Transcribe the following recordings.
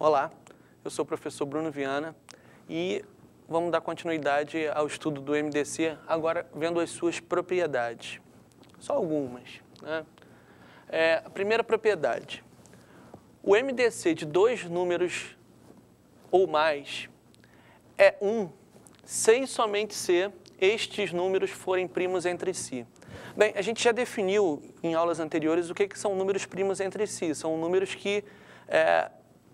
Olá, eu sou o professor Bruno Viana e vamos dar continuidade ao estudo do MDC, agora vendo as suas propriedades. Só algumas, né? A primeira propriedade. O MDC de dois números ou mais é 1 sem somente se estes números forem primos entre si. Bem, a gente já definiu em aulas anteriores o que são números primos entre si. São números que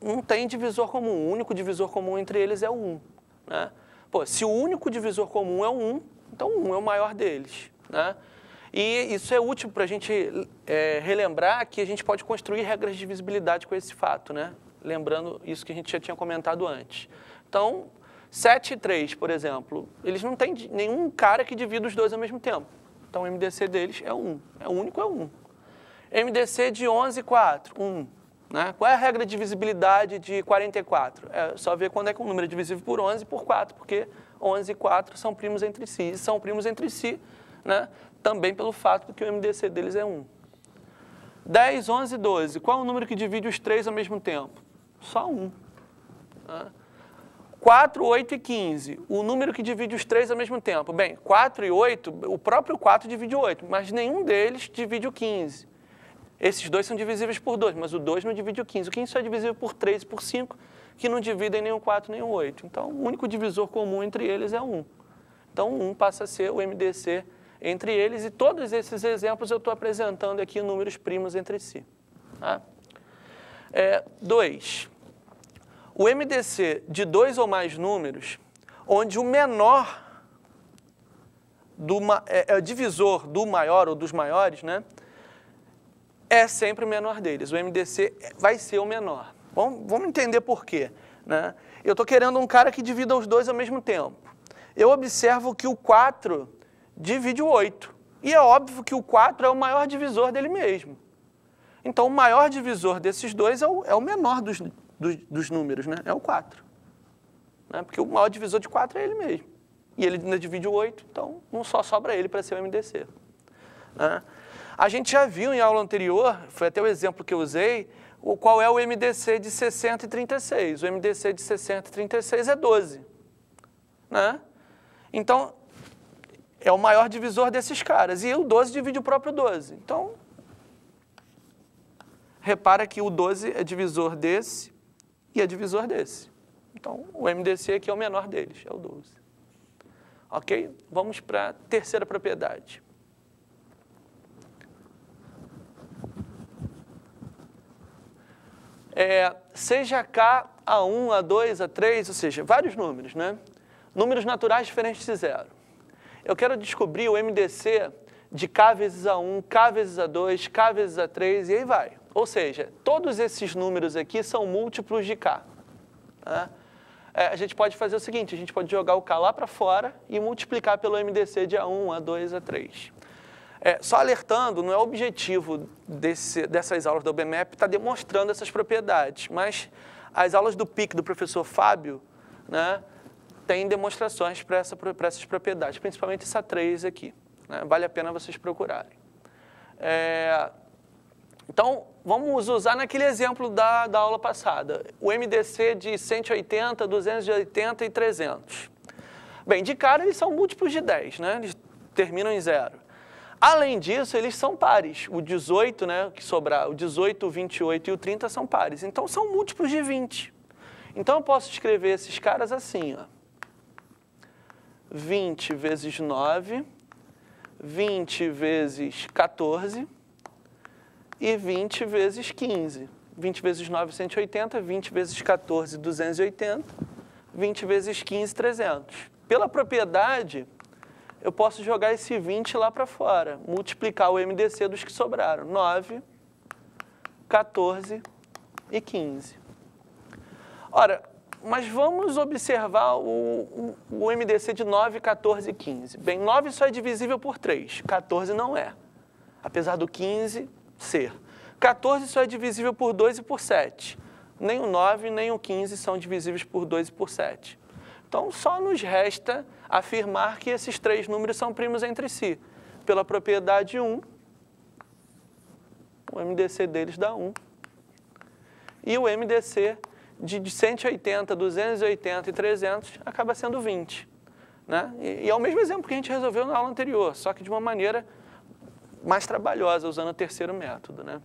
não tem divisor comum. O único divisor comum entre eles é o 1. Né? Pô, se o único divisor comum é o 1, então o 1 é o maior deles. Né? E isso é útil para a gente relembrar que a gente pode construir regras de divisibilidade com esse fato, né? Lembrando isso que a gente já tinha comentado antes. Então, 7 e 3, por exemplo, eles não têm nenhum cara que divida os dois ao mesmo tempo. Então, o MDC deles é 1. O único é 1. MDC de 11 e 4, 1. Né? Qual é a regra de divisibilidade de 44? É só ver quando é que um número é divisível por 11 e por 4, porque 11 e 4 são primos entre si. E são primos entre si, né? Também pelo fato de que o MDC deles é 1. 10, 11 e 12. Qual é o número que divide os três ao mesmo tempo? Só 1. Né? 4, 8 e 15. O número que divide os três ao mesmo tempo. Bem, 4 e 8, o próprio 4 divide o 8, mas nenhum deles divide o 15. Esses dois são divisíveis por 2, mas o 2 não divide o 15. O 15 só é divisível por 3 e por 5, que não dividem nem o 4 nem o 8. Então, o único divisor comum entre eles é 1. Então, 1 passa a ser o MDC entre eles, e todos esses exemplos eu estou apresentando aqui números primos entre si. Tá? 2. O MDC de dois ou mais números, onde o menor é divisor do maior ou dos maiores, né? É sempre o menor deles. O MDC vai ser o menor. Vamos entender por quê. Né? Eu estou querendo um cara que divida os dois ao mesmo tempo. Eu observo que o 4 divide o 8. E é óbvio que o 4 é o maior divisor dele mesmo. Então, o maior divisor desses dois é o menor dos números, né? É o 4. Né? Porque o maior divisor de 4 é ele mesmo. E ele ainda divide o 8, então não só sobra ele para ser o MDC. Né? A gente já viu em aula anterior, foi até o exemplo que eu usei, qual é o MDC de 60 e 36. O MDC de 60 e 36 é 12. Né? Então, é o maior divisor desses caras. E o 12 divide o próprio 12. Então, repara que o 12 é divisor desse e é divisor desse. Então, o MDC aqui é o menor deles, é o 12. Ok? Vamos para a terceira propriedade. Seja K A1, A2, A3, ou seja, vários números, né? Números naturais diferentes de zero. Eu quero descobrir o MDC de K vezes A1, K vezes A2, K vezes A3 e aí vai. Ou seja, todos esses números aqui são múltiplos de K. Né? A gente pode fazer o seguinte, a gente pode jogar o K lá para fora e multiplicar pelo MDC de A1, A2, A3. Só alertando, não é o objetivo dessas aulas da UBMEP estar demonstrando essas propriedades, mas as aulas do PIC do professor Fábio, né, têm demonstrações para essas propriedades, principalmente essa 3 aqui. Né, vale a pena vocês procurarem. Então, vamos usar naquele exemplo da aula passada, o MDC de 180, 280 e 300. Bem, de cara eles são múltiplos de 10, né? Eles terminam em 0. Além disso, eles são pares. O 18, né, que sobrar, o 18, o 28 e o 30 são pares. Então, são múltiplos de 20. Então, eu posso escrever esses caras assim, ó. 20 vezes 9, 20 vezes 14 e 20 vezes 15. 20 vezes 9, 180, 20 vezes 14, 280, 20 vezes 15, 300. Pela propriedade, eu posso jogar esse 20 lá para fora, multiplicar o MDC dos que sobraram. 9, 14 e 15. Ora, mas vamos observar o MDC de 9, 14 e 15. Bem, 9 só é divisível por 3, 14 não é, apesar do 15 ser. 14 só é divisível por 2 e por 7. Nem o 9 nem o 15 são divisíveis por 2 e por 7. Então, só nos resta afirmar que esses três números são primos entre si. Pela propriedade 1, o MDC deles dá 1. E o MDC de 180, 280 e 300 acaba sendo 20. Né? E é o mesmo exemplo que a gente resolveu na aula anterior, só que de uma maneira mais trabalhosa, usando o terceiro método. Né?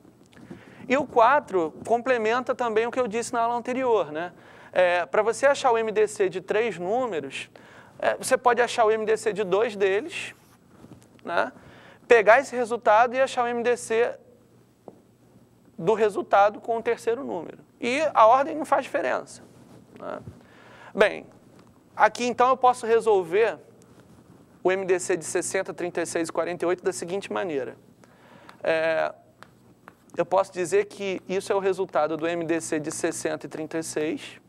E o 4 complementa também o que eu disse na aula anterior. Né? Para você achar o MDC de 3 números, você pode achar o MDC de 2 deles, né? Pegar esse resultado e achar o MDC do resultado com o terceiro número. E a ordem não faz diferença. Né? Bem, aqui então eu posso resolver o MDC de 60, 36 e 48 da seguinte maneira. Eu posso dizer que isso é o resultado do MDC de 60 e 36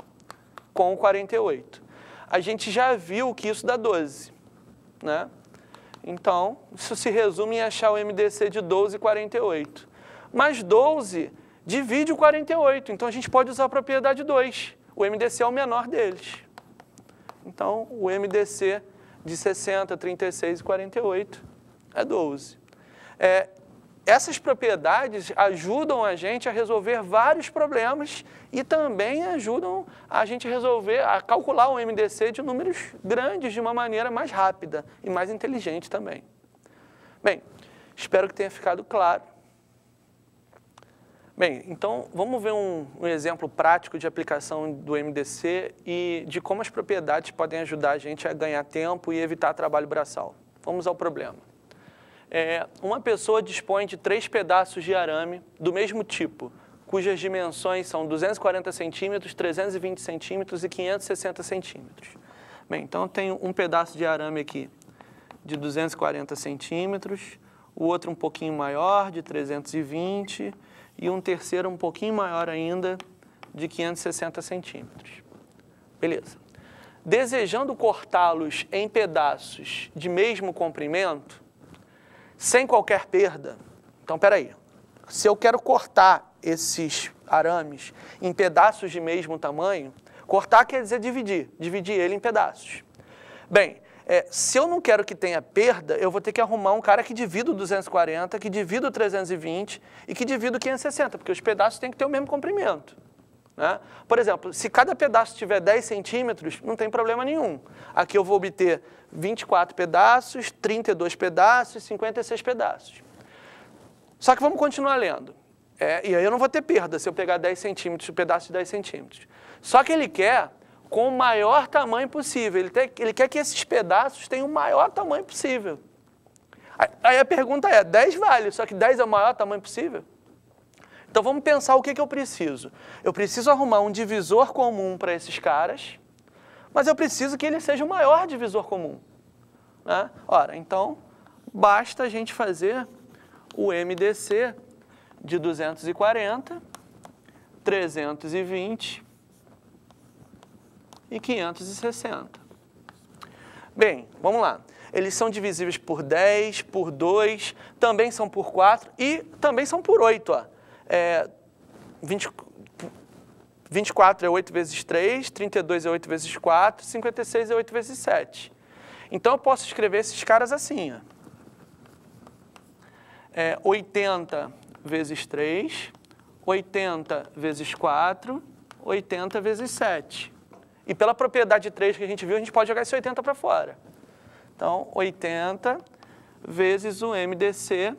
com o 48. A gente já viu que isso dá 12. Né? Então, isso se resume em achar o MDC de 12 e 48. Mas 12 divide o 48, então a gente pode usar a propriedade 2. O MDC é o menor deles. Então, o MDC de 60, 36 e 48 é 12. Essas propriedades ajudam a gente a resolver vários problemas e também ajudam a gente a calcular o MDC de números grandes de uma maneira mais rápida e mais inteligente também. Bem, espero que tenha ficado claro. Bem, então vamos ver um exemplo prático de aplicação do MDC e de como as propriedades podem ajudar a gente a ganhar tempo e evitar trabalho braçal. Vamos ao problema. Uma pessoa dispõe de 3 pedaços de arame do mesmo tipo, cujas dimensões são 240 centímetros, 320 centímetros e 560 centímetros. Bem, então eu tenho um pedaço de arame aqui de 240 centímetros, o outro um pouquinho maior, de 320, e um terceiro um pouquinho maior ainda, de 560 centímetros. Beleza. Desejando cortá-los em pedaços de mesmo comprimento, sem qualquer perda. Então, espera aí. Se eu quero cortar esses arames em pedaços de mesmo tamanho, cortar quer dizer dividir ele em pedaços. Bem, se eu não quero que tenha perda, eu vou ter que arrumar um cara que divida o 240, que divida o 320 e que divida o 560, porque os pedaços têm que ter o mesmo comprimento. Né? Por exemplo, se cada pedaço tiver 10 centímetros, não tem problema nenhum. Aqui eu vou obter 24 pedaços, 32 pedaços e 56 pedaços. Só que vamos continuar lendo. E aí eu não vou ter perda se eu pegar 10 centímetros, um pedaço de 10 centímetros. Só que ele quer com o maior tamanho possível. Ele quer que esses pedaços tenham o maior tamanho possível. Aí a pergunta 10 vale, só que 10 é o maior tamanho possível? Então vamos pensar o que eu preciso. Eu preciso arrumar um divisor comum para esses caras, mas eu preciso que ele seja o maior divisor comum. Né? Ora, então basta a gente fazer o MDC de 240, 320 e 560. Bem, vamos lá. Eles são divisíveis por 10, por 2, também são por 4 e também são por 8. Ó. 24 é 8 vezes 3, 32 é 8 vezes 4, 56 é 8 vezes 7. Então eu posso escrever esses caras assim. Ó. 80 vezes 3, 80 vezes 4, 80 vezes 7. E pela propriedade 3 que a gente viu, a gente pode jogar esse 80 para fora. Então, 80 vezes o MDC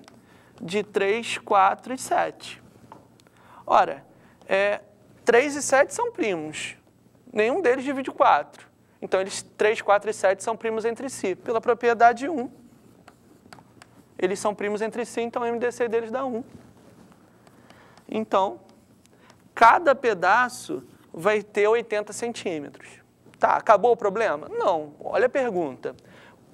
de 3, 4 e 7. Ora, 3 e 7 são primos. Nenhum deles divide 4. Então, 3, 4 e 7 são primos entre si. Pela propriedade 1, eles são primos entre si, então o MDC deles dá 1. Então, cada pedaço vai ter 80 centímetros. Tá, acabou o problema? Não. Olha a pergunta.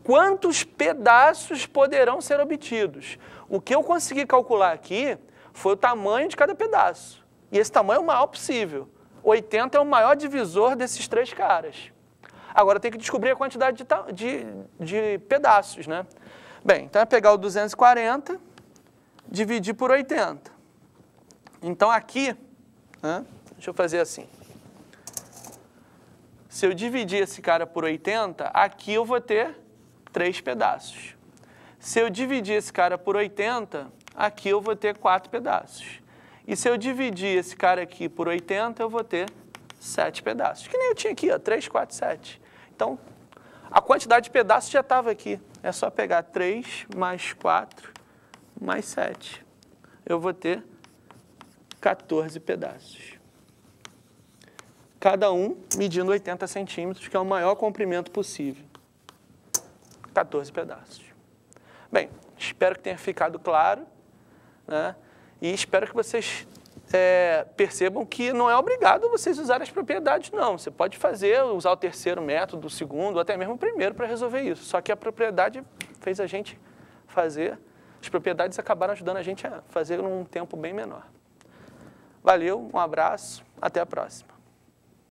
Quantos pedaços poderão ser obtidos? O que eu consegui calcular aqui foi o tamanho de cada pedaço. E esse tamanho é o maior possível. 80 é o maior divisor desses 3 caras. Agora tem que descobrir a quantidade de pedaços, né? Bem, então é pegar o 240, dividir por 80. Então aqui, né, deixa eu fazer assim. Se eu dividir esse cara por 80, aqui eu vou ter 3 pedaços. Se eu dividir esse cara por 80, aqui eu vou ter 4 pedaços. E se eu dividir esse cara aqui por 80, eu vou ter 7 pedaços. Que nem eu tinha aqui, ó, 3, 4, 7. Então, a quantidade de pedaços já estava aqui. É só pegar 3 mais 4 mais 7. Eu vou ter 14 pedaços. Cada um medindo 80 centímetros, que é o maior comprimento possível. 14 pedaços. Bem, espero que tenha ficado claro, né? E espero que vocês percebam que não é obrigado vocês usarem as propriedades, não. Você pode usar o terceiro método, o segundo, ou até mesmo o primeiro para resolver isso. Só que a propriedade fez a gente fazer, as propriedades acabaram ajudando a gente a fazer num tempo bem menor. Valeu, um abraço, até a próxima.